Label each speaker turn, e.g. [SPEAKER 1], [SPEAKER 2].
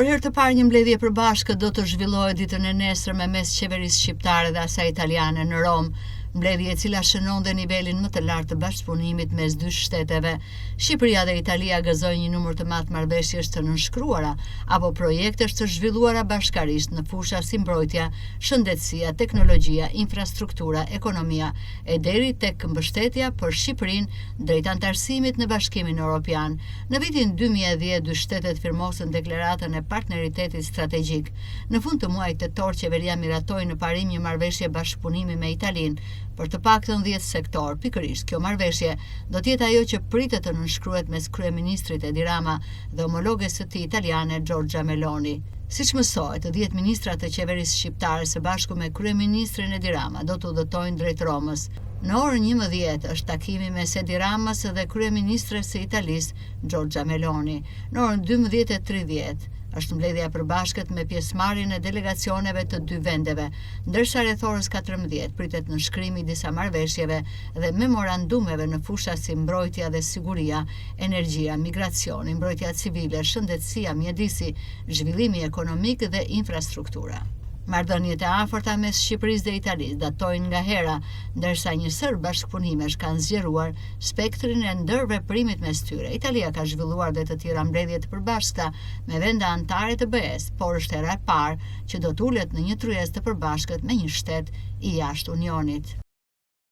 [SPEAKER 1] Për herë të parë një mbledhje e përbashkët do të zhvillohet ditën e nesërme mes qeverisë shqiptare dhe asaj italiane në Romë, mbledhje e cila shënon dhe nivelin më të lartë të bashkëpunimit mes dy shteteve. Shqipëria dhe Italia gëzojnë një numër të madh marrëveshjesh të nënshkruara apo projektesh të zhvilluara bashkarisht në fusha si mbrojtja, shëndetësia, teknologjia, infrastruktura, ekonomia e deri tek mbështetja për Shqipërinë drejt antarësimit në Bashkimin Evropian. Në vitin 2010 dy shtetet firmosën deklaratën e partneritetit strategjik. Në fund të muajit tetor qeveria miratoi në parim një marrëveshje bashkëpunimi me Italinë për të paktën 10 sektor. Pikërisht kjo marrëveshje do të jetë ajo që pritet të nënshkruhet mes kryeministrit Edi Rama dhe homologes së tij italiane Giorgia Meloni. Siç mësohet, të 10 ministrat të qeverisë shqiptare së bashku me kryeministrin Edi Rama do të udhëtojnë drejt Romës. Në orën 11 është takimi mes Edi Ramës dhe kryeministres së Italisë Giorgia Meloni. Në orën 12:30 është mbledhja e përbashkët me pjesëmarrjen e delegacioneve të dy vendeve, ndërsa rreth orës 14 pritet nënshkrimi i disa marrëveshjeve dhe memorandumeve në fusha si mbrojtja dhe siguria, energjia, migracioni, mbrojtja civile, shëndetësia, mjedisi, zhvillimi ekonomik dhe infrastruktura. Marrëdhëniet e afërta mes Shqipërisë dhe Italisë datojnë nga hera, ndërsa një sër bashkëpunimesh kanë zgjeruar spektrin e ndërveprimit mes tyre. Italia ka zhvilluar dhe të tjera mbledhje të përbashkëta me vende anëtare të BE-s, por është hera e parë që do të ulet në një tryezë të përbashkët me një shtet i jashtë Unionit.